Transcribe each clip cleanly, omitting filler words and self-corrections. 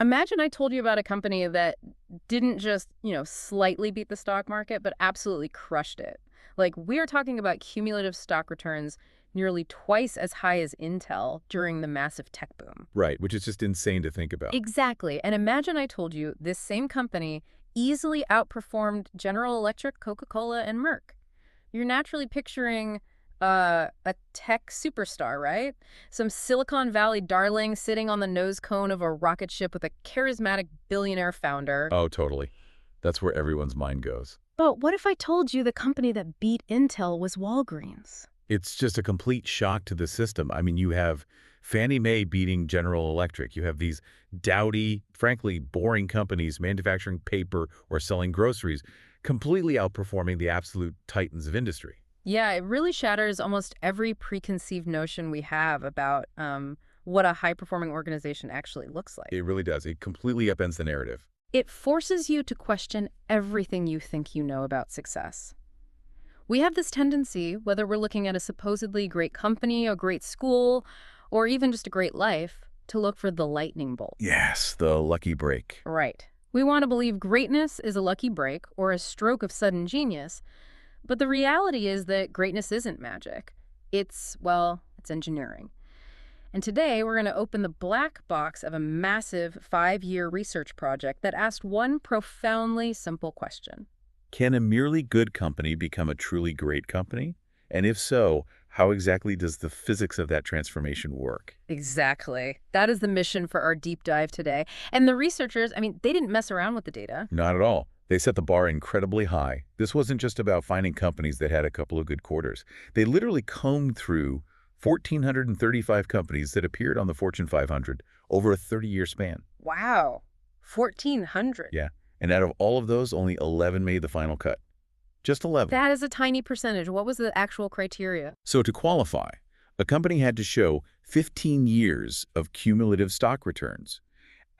Imagine I told you about a company that didn't just, slightly beat the stock market, but absolutely crushed it. Like, we are talking about cumulative stock returns nearly twice as high as Intel during the massive tech boom. Right, which is just insane to think about. Exactly. And imagine I told you this same company easily outperformed General Electric, Coca-Cola, and Merck. You're naturally picturing a tech superstar, right? Some Silicon Valley darling sitting on the nose cone of a rocket ship with a charismatic billionaire founder. Oh, totally. That's where everyone's mind goes. But what if I told you the company that beat Intel was Walgreens? It's just a complete shock to the system. I mean, you have Fannie Mae beating General Electric. You have these dowdy, frankly, boring companies manufacturing paper or selling groceries, completely outperforming the absolute titans of industry. Yeah, it really shatters almost every preconceived notion we have about what a high-performing organization actually looks like. It really does. It completely upends the narrative. It forces you to question everything you think you know about success. We have this tendency, whether we're looking at a supposedly great company, a great school, or even just a great life, to look for the lightning bolt. Yes, the lucky break. Right. We want to believe greatness is a lucky break or a stroke of sudden genius, but the reality is that greatness isn't magic. It's engineering. And today, we're going to open the black box of a massive 5-year research project that asked one profoundly simple question. Can a merely good company become a truly great company? And if so, how exactly does the physics of that transformation work? Exactly. That is the mission for our deep dive today. And the researchers, they didn't mess around with the data. Not at all. They set the bar incredibly high. This wasn't just about finding companies that had a couple of good quarters. They literally combed through 1,435 companies that appeared on the Fortune 500 over a 30-year span. Wow. 1,400. Yeah. And out of all of those, only 11 made the final cut. Just 11. That is a tiny percentage. What was the actual criteria? So to qualify, a company had to show 15 years of cumulative stock returns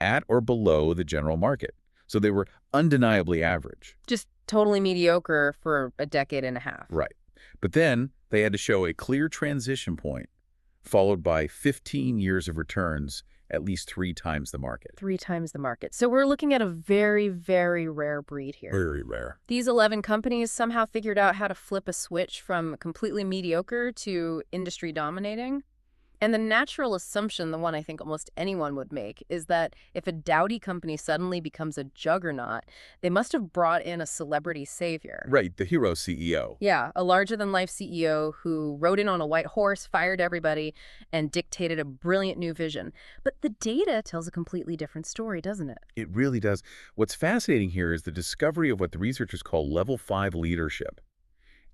at or below the general market. So they were undeniably average. Just totally mediocre for a decade and a half. Right. But then they had to show a clear transition point followed by 15 years of returns at least 3 times the market. 3 times the market. So we're looking at a very, very rare breed here. Very rare. These 11 companies somehow figured out how to flip a switch from completely mediocre to industry dominating. And the natural assumption, the one I think almost anyone would make, is that if a dowdy company suddenly becomes a juggernaut, they must have brought in a celebrity savior. Right, the hero CEO. Yeah, a larger-than-life CEO who rode in on a white horse, fired everybody, and dictated a brilliant new vision. But the data tells a completely different story, doesn't it? It really does. What's fascinating here is the discovery of what the researchers call level 5 leadership.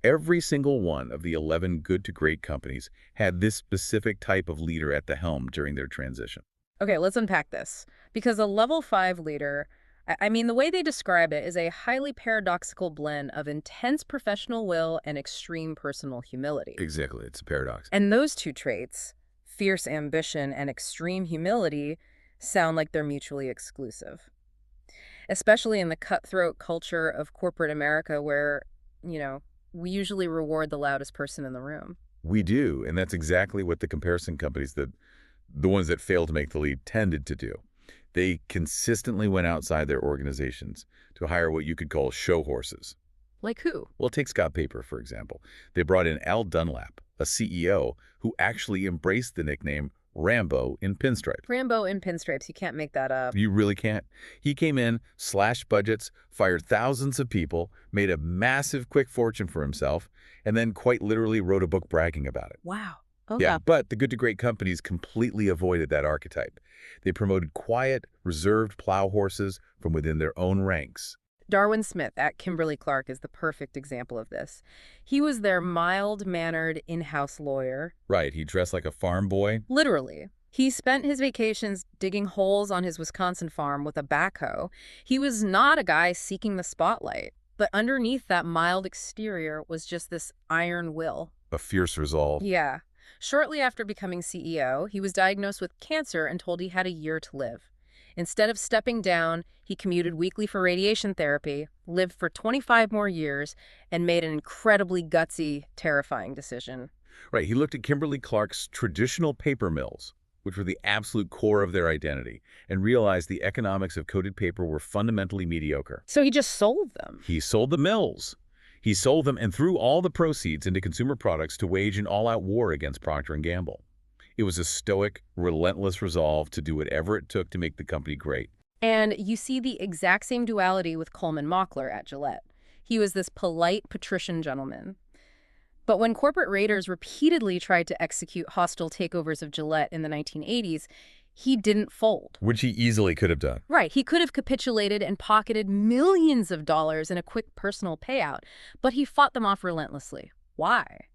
Every single one of the 11 good to great companies had this specific type of leader at the helm during their transition. Okay, let's unpack this. Because a level 5 leader, the way they describe it is a highly paradoxical blend of intense professional will and extreme personal humility. Exactly, it's a paradox. And those two traits, fierce ambition and extreme humility, sound like they're mutually exclusive. Especially in the cutthroat culture of corporate America where, we usually reward the loudest person in the room. We do, and that's exactly what the comparison companies, the ones that failed to make the lead, tended to do. They consistently went outside their organizations to hire what you could call show horses. Like who? Well, take Scott Paper, for example. They brought in Al Dunlap, a CEO who actually embraced the nickname Rambo in pinstripes. Rambo in pinstripes. You can't make that up. You really can't. He came in, slashed budgets, fired thousands of people, made a massive quick fortune for himself, and then quite literally wrote a book bragging about it. Wow. Oh, Yeah, but the good to great companies completely avoided that archetype. They promoted quiet, reserved plow horses from within their own ranks. Darwin Smith at Kimberly-Clark is the perfect example of this. He was their mild-mannered in-house lawyer. Right, he dressed like a farm boy. Literally. He spent his vacations digging holes on his Wisconsin farm with a backhoe. He was not a guy seeking the spotlight. But underneath that mild exterior was just this iron will. A fierce resolve. Yeah. Shortly after becoming CEO, he was diagnosed with cancer and told he had a year to live. Instead of stepping down, he commuted weekly for radiation therapy, lived for 25 more years, and made an incredibly gutsy, terrifying decision. Right, he looked at Kimberly-Clark's traditional paper mills, which were the absolute core of their identity, and realized the economics of coated paper were fundamentally mediocre. So he just sold them. He sold the mills. He sold them and threw all the proceeds into consumer products to wage an all-out war against Procter & Gamble. It was a stoic, relentless resolve to do whatever it took to make the company great. And you see the exact same duality with Coleman Mockler at Gillette. He was this polite patrician gentleman. But when corporate raiders repeatedly tried to execute hostile takeovers of Gillette in the 1980s, he didn't fold. Which he easily could have done. Right, he could have capitulated and pocketed millions of dollars in a quick personal payout, but he fought them off relentlessly. Why?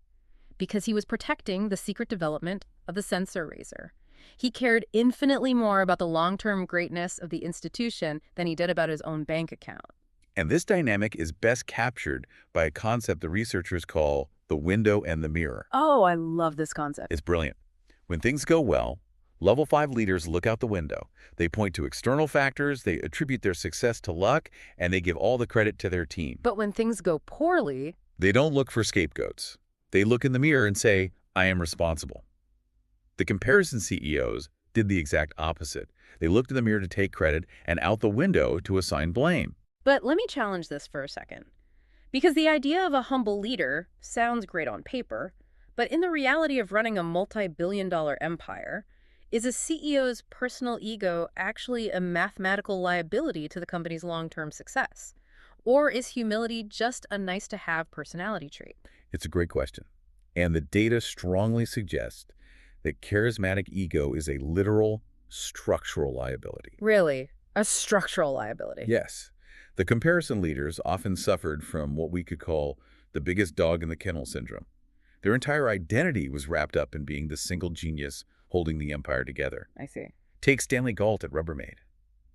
Because he was protecting the secret development of the sensor razor. He cared infinitely more about the long-term greatness of the institution than he did about his own bank account. And this dynamic is best captured by a concept the researchers call the window and the mirror. Oh, I love this concept. It's brilliant. When things go well, Level 5 leaders look out the window. They point to external factors, they attribute their success to luck, and they give all the credit to their team. But when things go poorly, They don't look for scapegoats. They look in the mirror and say, I am responsible. The comparison CEOs did the exact opposite. They looked in the mirror to take credit and out the window to assign blame. But let me challenge this for a second. Because the idea of a humble leader sounds great on paper, but in the reality of running a multi-billion-dollar empire, is a CEO's personal ego actually a mathematical liability to the company's long-term success? Or is humility just a nice-to-have personality trait? It's a great question. And the data strongly suggests that charismatic ego is a literal structural liability. Really? A structural liability? Yes. The comparison leaders often suffered from what we could call the biggest dog in the kennel syndrome. Their entire identity was wrapped up in being the single genius holding the empire together. I see. Take Stanley Galt at Rubbermaid.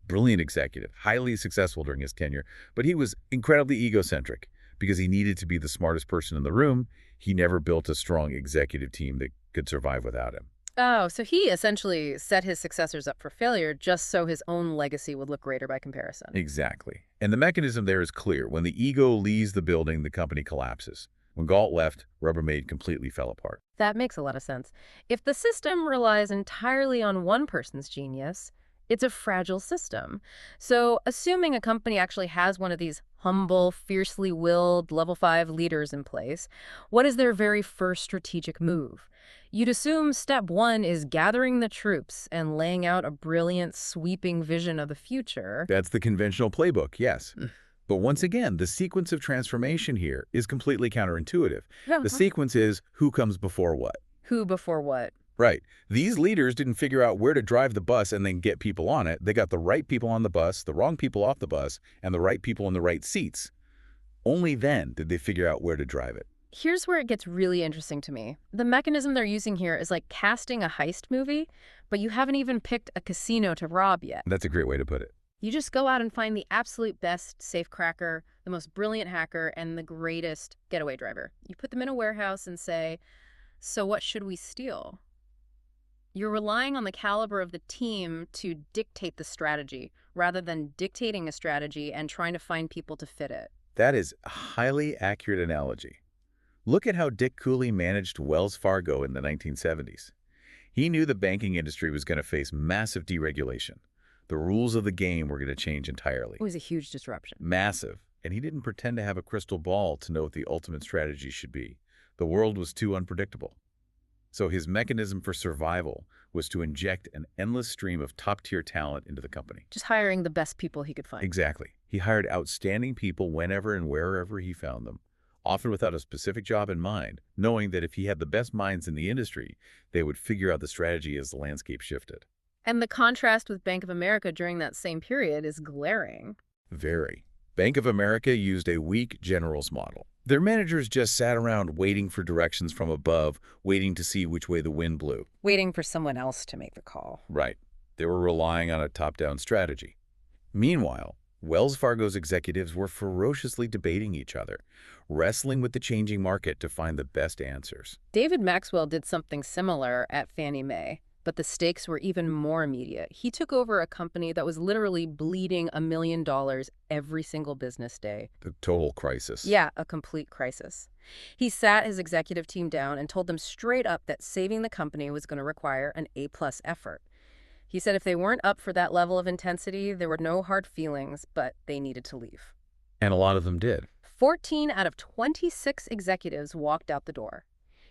Brilliant executive, highly successful during his tenure, but he was incredibly egocentric. Because he needed to be the smartest person in the room, he never built a strong executive team that could survive without him. Oh, so he essentially set his successors up for failure just so his own legacy would look greater by comparison. Exactly. And the mechanism there is clear. When the ego leaves the building, the company collapses. When Galt left, Rubbermaid completely fell apart. That makes a lot of sense. If the system relies entirely on one person's genius, it's a fragile system. So assuming a company actually has one of these humble, fiercely willed level 5 leaders in place, what is their very first strategic move? You'd assume step 1 is gathering the troops and laying out a brilliant, sweeping vision of the future. That's the conventional playbook, yes. But once again, the sequence of transformation here is completely counterintuitive. The sequence is who comes before what. Who before what? Right. These leaders didn't figure out where to drive the bus and then get people on it. They got the right people on the bus, the wrong people off the bus, and the right people in the right seats. Only then did they figure out where to drive it. Here's where it gets really interesting to me. The mechanism they're using here is like casting a heist movie, but you haven't even picked a casino to rob yet. That's a great way to put it. You just go out and find the absolute best safecracker, the most brilliant hacker, and the greatest getaway driver. You put them in a warehouse and say, so what should we steal? You're relying on the caliber of the team to dictate the strategy, rather than dictating a strategy and trying to find people to fit it. That is a highly accurate analogy. Look at how Dick Cooley managed Wells Fargo in the 1970s. He knew the banking industry was going to face massive deregulation. The rules of the game were going to change entirely. It was a huge disruption. Massive. And he didn't pretend to have a crystal ball to know what the ultimate strategy should be. The world was too unpredictable. So his mechanism for survival was to inject an endless stream of top-tier talent into the company. Just hiring the best people he could find. Exactly. He hired outstanding people whenever and wherever he found them, often without a specific job in mind, knowing that if he had the best minds in the industry, they would figure out the strategy as the landscape shifted. And the contrast with Bank of America during that same period is glaring. Very. Bank of America used a weak generals model. Their managers just sat around waiting for directions from above, waiting to see which way the wind blew. Waiting for someone else to make the call. Right. They were relying on a top-down strategy. Meanwhile, Wells Fargo's executives were ferociously debating each other, wrestling with the changing market to find the best answers. David Maxwell did something similar at Fannie Mae. But the stakes were even more immediate. He took over a company that was literally bleeding $1 million every single business day. The total crisis. Yeah, a complete crisis. He sat his executive team down and told them straight up that saving the company was going to require an A-plus effort. He said if they weren't up for that level of intensity, there were no hard feelings, but they needed to leave. And a lot of them did. 14 out of 26 executives walked out the door.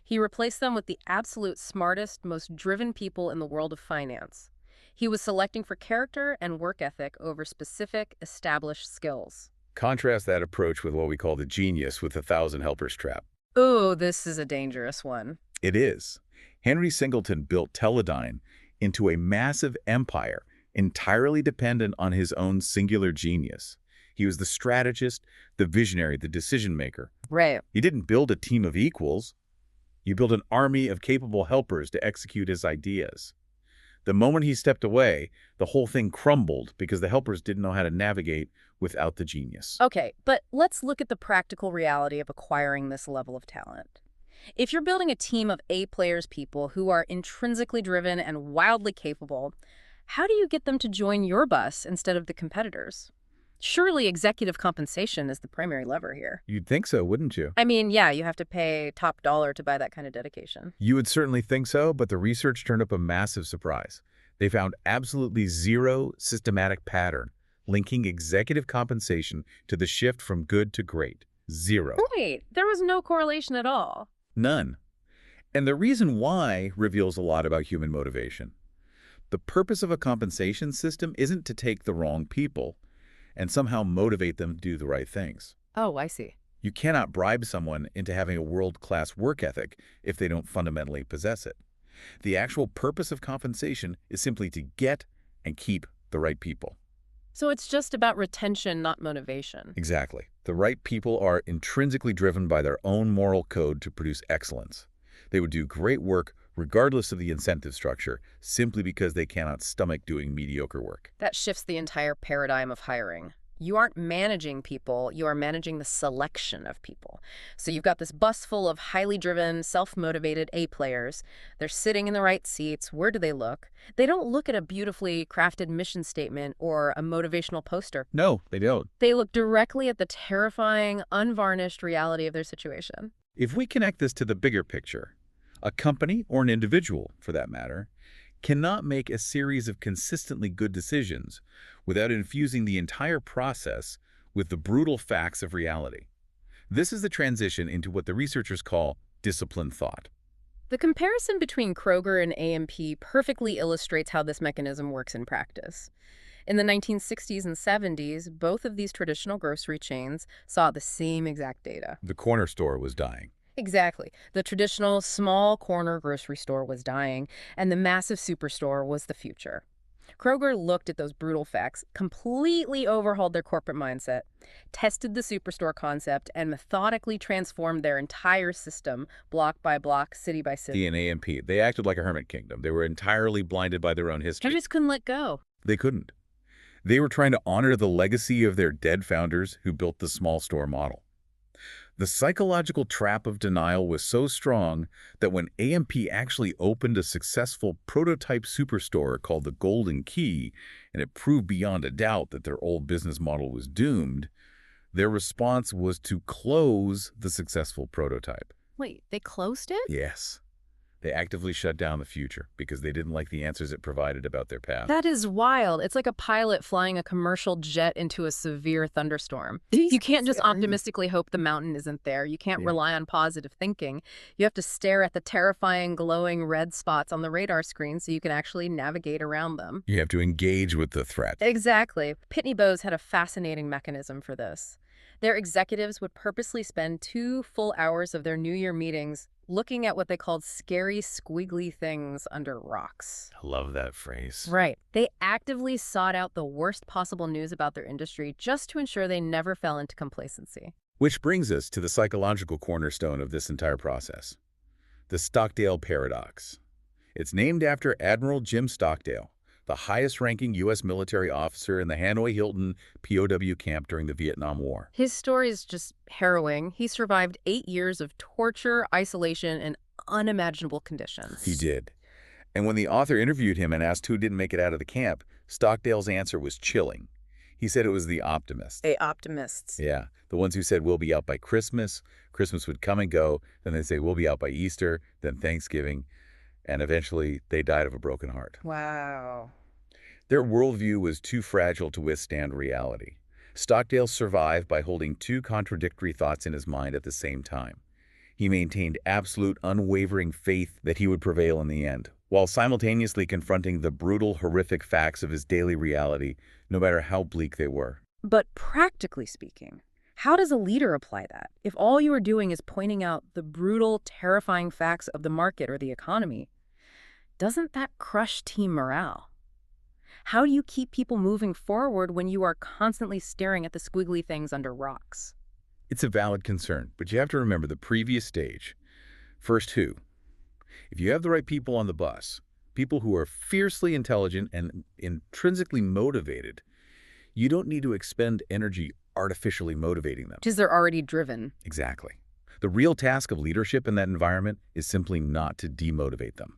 He replaced them with the absolute smartest, most driven people in the world of finance. He was selecting for character and work ethic over specific, established skills. Contrast that approach with what we call the genius with the 1,000 helpers trap. Oh, this is a dangerous one. It is. Henry Singleton built Teledyne into a massive empire entirely dependent on his own singular genius. He was the strategist, the visionary, the decision maker. Right. He didn't build a team of equals. You build an army of capable helpers to execute his ideas. The moment he stepped away, the whole thing crumbled because the helpers didn't know how to navigate without the genius. Okay, but let's look at the practical reality of acquiring this level of talent. If you're building a team of A-players people who are intrinsically driven and wildly capable, how do you get them to join your bus instead of the competitors? Surely executive compensation is the primary lever here. You'd think so, wouldn't you? I mean, yeah, you have to pay top dollar to buy that kind of dedication. You would certainly think so, but the research turned up a massive surprise. They found absolutely zero systematic pattern linking executive compensation to the shift from good to great. Zero. Wait, there was no correlation at all. None. And the reason why reveals a lot about human motivation. The purpose of a compensation system isn't to take the wrong people and somehow motivate them to do the right things. Oh, I see. You cannot bribe someone into having a world-class work ethic if they don't fundamentally possess it. The actual purpose of compensation is simply to get and keep the right people. So it's just about retention, not motivation. Exactly. The right people are intrinsically driven by their own moral code to produce excellence. They would do great work regardless of the incentive structure, simply because they cannot stomach doing mediocre work. That shifts the entire paradigm of hiring. You aren't managing people, you are managing the selection of people. So you've got this bus full of highly driven, self-motivated A-players. They're sitting in the right seats. Where do they look? They don't look at a beautifully crafted mission statement or a motivational poster. No, they don't. They look directly at the terrifying, unvarnished reality of their situation. If we connect this to the bigger picture, a company, or an individual for that matter, cannot make a series of consistently good decisions without infusing the entire process with the brutal facts of reality. This is the transition into what the researchers call disciplined thought. The comparison between Kroger and A&P perfectly illustrates how this mechanism works in practice. In the 1960s and 70s, both of these traditional grocery chains saw the same exact data. The corner store was dying. Exactly. The traditional small corner grocery store was dying, and the massive superstore was the future. Kroger looked at those brutal facts, completely overhauled their corporate mindset, tested the superstore concept, and methodically transformed their entire system, block by block, city by city. The A&P, they acted like a hermit kingdom. They were entirely blinded by their own history. They just couldn't let go. They couldn't. They were trying to honor the legacy of their dead founders who built the small store model. The psychological trap of denial was so strong that when A&P actually opened a successful prototype superstore called the Golden Key, and it proved beyond a doubt that their old business model was doomed, their response was to close the successful prototype. Wait, they closed it? Yes. They actively shut down the future because they didn't like the answers it provided about their path. That is wild. It's like a pilot flying a commercial jet into a severe thunderstorm. You can't just optimistically hope the mountain isn't there. You can't rely on positive thinking. You have to stare at the terrifying glowing red spots on the radar screen so you can actually navigate around them. You have to engage with the threat. Exactly. Pitney Bowes had a fascinating mechanism for this. Their executives would purposely spend 2 full hours of their New Year meetings looking at what they called scary, squiggly things under rocks. I love that phrase. Right. They actively sought out the worst possible news about their industry just to ensure they never fell into complacency. Which brings us to the psychological cornerstone of this entire process, the Stockdale paradox. It's named after Admiral Jim Stockdale, the highest-ranking U.S. military officer in the Hanoi Hilton POW camp during the Vietnam War. His story is just harrowing. He survived 8 years of torture, isolation, and unimaginable conditions. He did. And when the author interviewed him and asked who didn't make it out of the camp, Stockdale's answer was chilling. He said it was the optimists. The optimists. Yeah, the ones who said we'll be out by Christmas. Christmas would come and go. Then they'd say we'll be out by Easter, then Thanksgiving. And eventually they died of a broken heart. Wow. Their worldview was too fragile to withstand reality. Stockdale survived by holding two contradictory thoughts in his mind at the same time. He maintained absolute, unwavering faith that he would prevail in the end, while simultaneously confronting the brutal, horrific facts of his daily reality, no matter how bleak they were. But practically speaking, how does a leader apply that if all you are doing is pointing out the brutal, terrifying facts of the market or the economy? Doesn't that crush team morale? How do you keep people moving forward when you are constantly staring at the squiggly things under rocks? It's a valid concern, but you have to remember the previous stage. First who? If you have the right people on the bus, people who are fiercely intelligent and intrinsically motivated, you don't need to expend energy artificially motivating them. Because they're already driven. Exactly. The real task of leadership in that environment is simply not to demotivate them.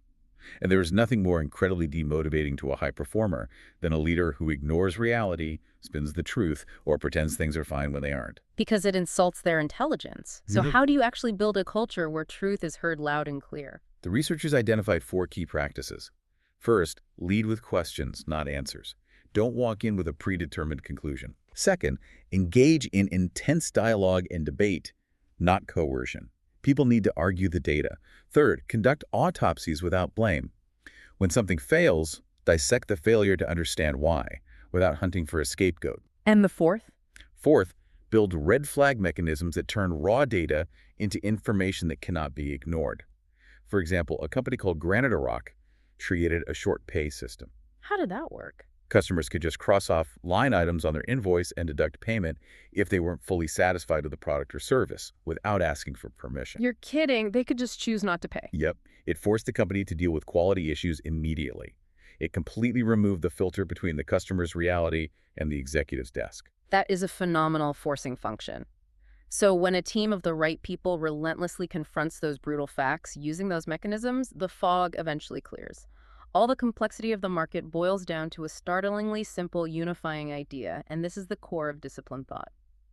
And there is nothing more incredibly demotivating to a high performer than a leader who ignores reality, spins the truth, or pretends things are fine when they aren't. Because it insults their intelligence. So how do you actually build a culture where truth is heard loud and clear? The researchers identified 4 key practices. First, lead with questions, not answers. Don't walk in with a predetermined conclusion. Second, engage in intense dialogue and debate, not coercion. People need to argue the data. Third, conduct autopsies without blame. When something fails, dissect the failure to understand why, without hunting for a scapegoat. And the fourth? Fourth, build red flag mechanisms that turn raw data into information that cannot be ignored. For example, a company called Granite Rock created a short pay system. How did that work? Customers could just cross off line items on their invoice and deduct payment if they weren't fully satisfied with the product or service, without asking for permission. You're kidding. They could just choose not to pay. Yep. It forced the company to deal with quality issues immediately. It completely removed the filter between the customer's reality and the executive's desk. That is a phenomenal forcing function. So when a team of the right people relentlessly confronts those brutal facts using those mechanisms, the fog eventually clears. All the complexity of the market boils down to a startlingly simple unifying idea, and this is the core of disciplined thought,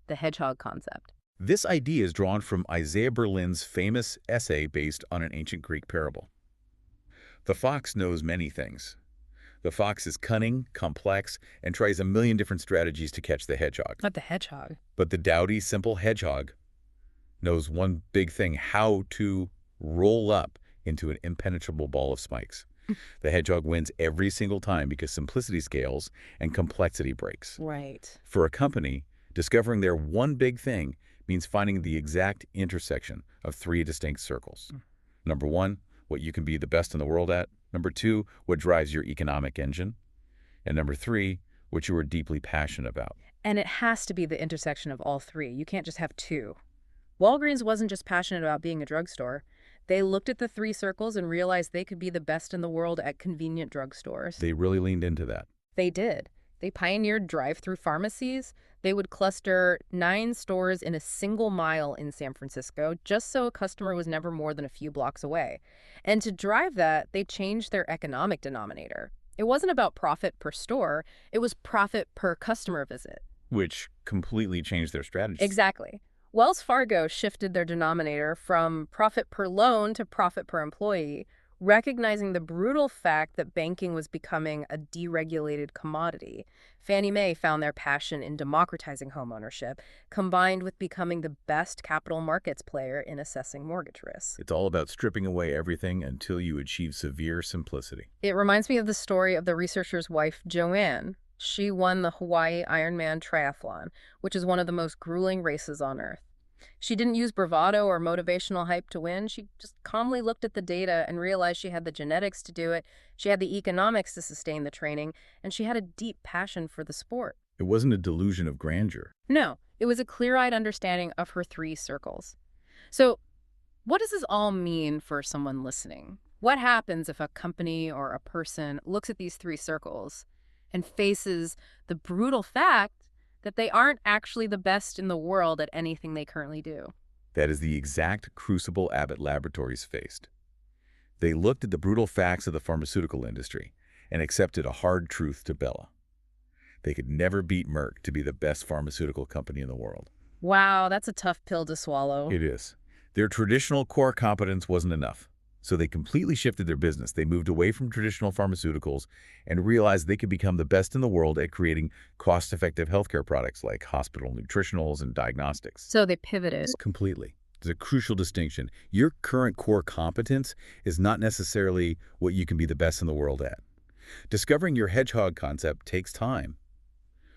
the Hedgehog Concept. This idea is drawn from Isaiah Berlin's famous essay based on an ancient Greek parable. The fox knows many things. The fox is cunning, complex, and tries a million different strategies to catch the hedgehog. Not the hedgehog. But the dowdy, simple hedgehog knows one big thing: how to roll up into an impenetrable ball of spikes. The hedgehog wins every single time because simplicity scales and complexity breaks. Right. For a company, discovering their one big thing means finding the exact intersection of 3 distinct circles. Number 1, what you can be the best in the world at. Number 2, what drives your economic engine. And number 3, what you are deeply passionate about. And it has to be the intersection of all 3. You can't just have 2. Walgreens wasn't just passionate about being a drugstore. They looked at the 3 circles and realized they could be the best in the world at convenient drugstores. They really leaned into that. They did. They pioneered drive-through pharmacies. They would cluster 9 stores in a single mile in San Francisco, just so a customer was never more than a few blocks away. And to drive that, they changed their economic denominator. It wasn't about profit per store. It was profit per customer visit. Which completely changed their strategy. Exactly. Wells Fargo shifted their denominator from profit per loan to profit per employee, recognizing the brutal fact that banking was becoming a deregulated commodity. Fannie Mae found their passion in democratizing homeownership, combined with becoming the best capital markets player in assessing mortgage risks. It's all about stripping away everything until you achieve severe simplicity. It reminds me of the story of the researcher's wife, Joanne. She won the Hawaii Ironman Triathlon, which is one of the most grueling races on Earth. She didn't use bravado or motivational hype to win. She just calmly looked at the data and realized she had the genetics to do it, she had the economics to sustain the training, and she had a deep passion for the sport. It wasn't a delusion of grandeur. No, it was a clear-eyed understanding of her 3 circles. So, what does this all mean for someone listening? What happens if a company or a person looks at these 3 circles and faces the brutal fact that they aren't actually the best in the world at anything they currently do? That is the exact crucible Abbott Laboratories faced. They looked at the brutal facts of the pharmaceutical industry and accepted a hard truth to Bella. They could never beat Merck to be the best pharmaceutical company in the world. Wow, that's a tough pill to swallow. It is. Their traditional core competence wasn't enough, so they completely shifted their business. They moved away from traditional pharmaceuticals and realized they could become the best in the world at creating cost-effective healthcare products like hospital nutritionals and diagnostics. So they pivoted. Completely. There's a crucial distinction. Your current core competence is not necessarily what you can be the best in the world at. Discovering your hedgehog concept takes time.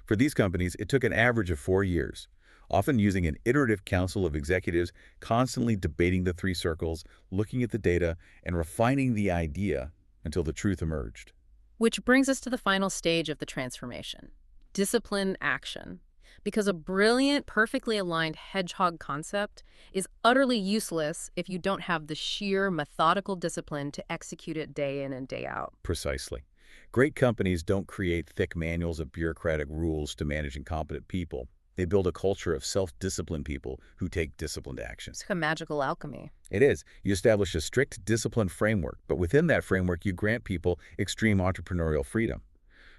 For these companies, it took an average of 4 years, often using an iterative council of executives constantly debating the three circles, looking at the data, and refining the idea until the truth emerged. Which brings us to the final stage of the transformation, discipline action. Because a brilliant, perfectly aligned hedgehog concept is utterly useless if you don't have the sheer methodical discipline to execute it day in and day out. Precisely. Great companies don't create thick manuals of bureaucratic rules to manage incompetent people. They build a culture of self-disciplined people who take disciplined action. It's like a magical alchemy. It is. You establish a strict discipline framework, but within that framework, you grant people extreme entrepreneurial freedom.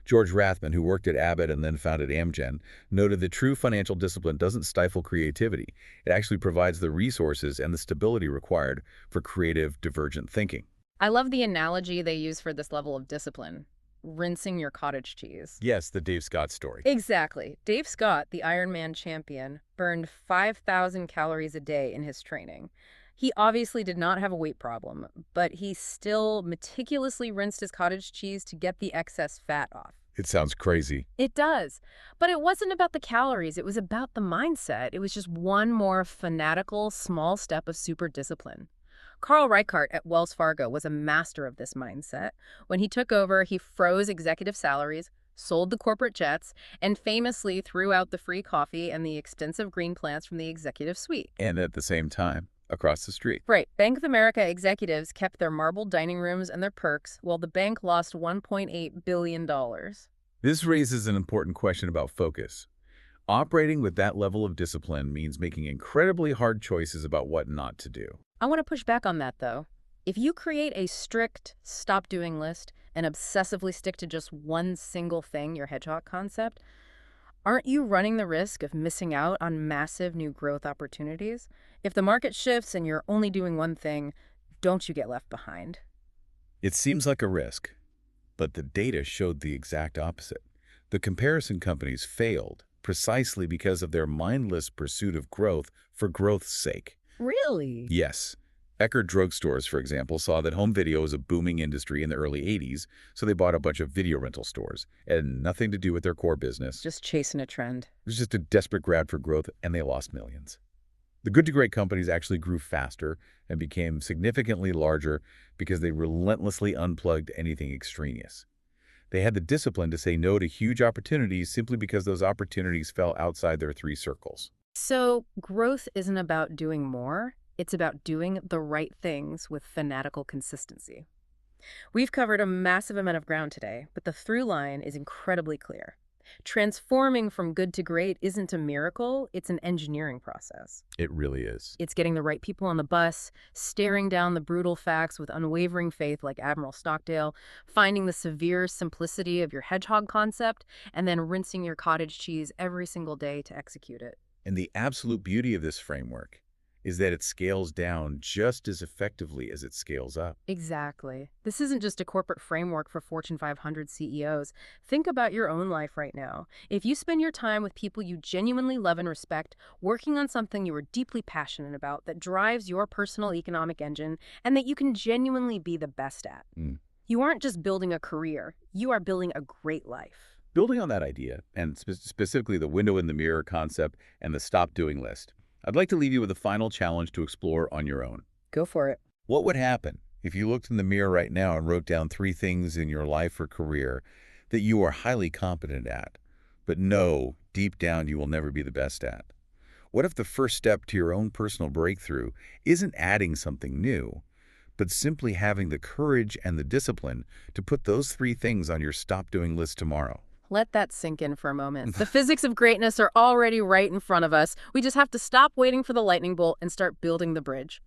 George Rathman, who worked at Abbott and then founded Amgen, noted that true financial discipline doesn't stifle creativity. It actually provides the resources and the stability required for creative, divergent thinking. I love the analogy they use for this level of discipline. Rinsing your cottage cheese. Yes, the Dave Scott story. Exactly. Dave Scott, the Ironman champion, burned 5,000 calories a day in his training. He obviously did not have a weight problem, but he still meticulously rinsed his cottage cheese to get the excess fat off. It sounds crazy. It does. But it wasn't about the calories. It was about the mindset. It was just one more fanatical, small step of super discipline. Carl Reichardt at Wells Fargo was a master of this mindset. When he took over, he froze executive salaries, sold the corporate jets, and famously threw out the free coffee and the expensive green plants from the executive suite. And at the same time, across the street. Right. Bank of America executives kept their marble dining rooms and their perks, while the bank lost $1.8 billion. This raises an important question about focus. Operating with that level of discipline means making incredibly hard choices about what not to do. I want to push back on that, though. If you create a strict stop-doing list and obsessively stick to just one single thing, your hedgehog concept, aren't you running the risk of missing out on massive new growth opportunities? If the market shifts and you're only doing one thing, don't you get left behind? It seems like a risk, but the data showed the exact opposite. The comparison companies failed precisely because of their mindless pursuit of growth for growth's sake. Really? Yes. Eckerd drugstores, for example, saw that home video was a booming industry in the early 80s, so they bought a bunch of video rental stores. It had nothing to do with their core business. Just chasing a trend. It was just a desperate grab for growth, and they lost millions. The good to great companies actually grew faster and became significantly larger because they relentlessly unplugged anything extraneous. They had the discipline to say no to huge opportunities simply because those opportunities fell outside their three circles. So growth isn't about doing more. It's about doing the right things with fanatical consistency. We've covered a massive amount of ground today, but the through line is incredibly clear. Transforming from good to great isn't a miracle, it's an engineering process. It really is. It's getting the right people on the bus, staring down the brutal facts with unwavering faith like Admiral Stockdale, finding the severe simplicity of your hedgehog concept, and then rinsing your cottage cheese every single day to execute it. And the absolute beauty of this framework is that it scales down just as effectively as it scales up. Exactly. This isn't just a corporate framework for Fortune 500 CEOs. Think about your own life right now. If you spend your time with people you genuinely love and respect, working on something you are deeply passionate about that drives your personal economic engine and that you can genuinely be the best at, you aren't just building a career, you are building a great life. Building on that idea, and specifically the window in the mirror concept and the stop doing list, I'd like to leave you with a final challenge to explore on your own. Go for it. What would happen if you looked in the mirror right now and wrote down 3 things in your life or career that you are highly competent at, but know deep down you will never be the best at? What if the first step to your own personal breakthrough isn't adding something new, but simply having the courage and the discipline to put those 3 things on your stop doing list tomorrow? Let that sink in for a moment. The physics of greatness are already right in front of us. We just have to stop waiting for the lightning bolt and start building the bridge.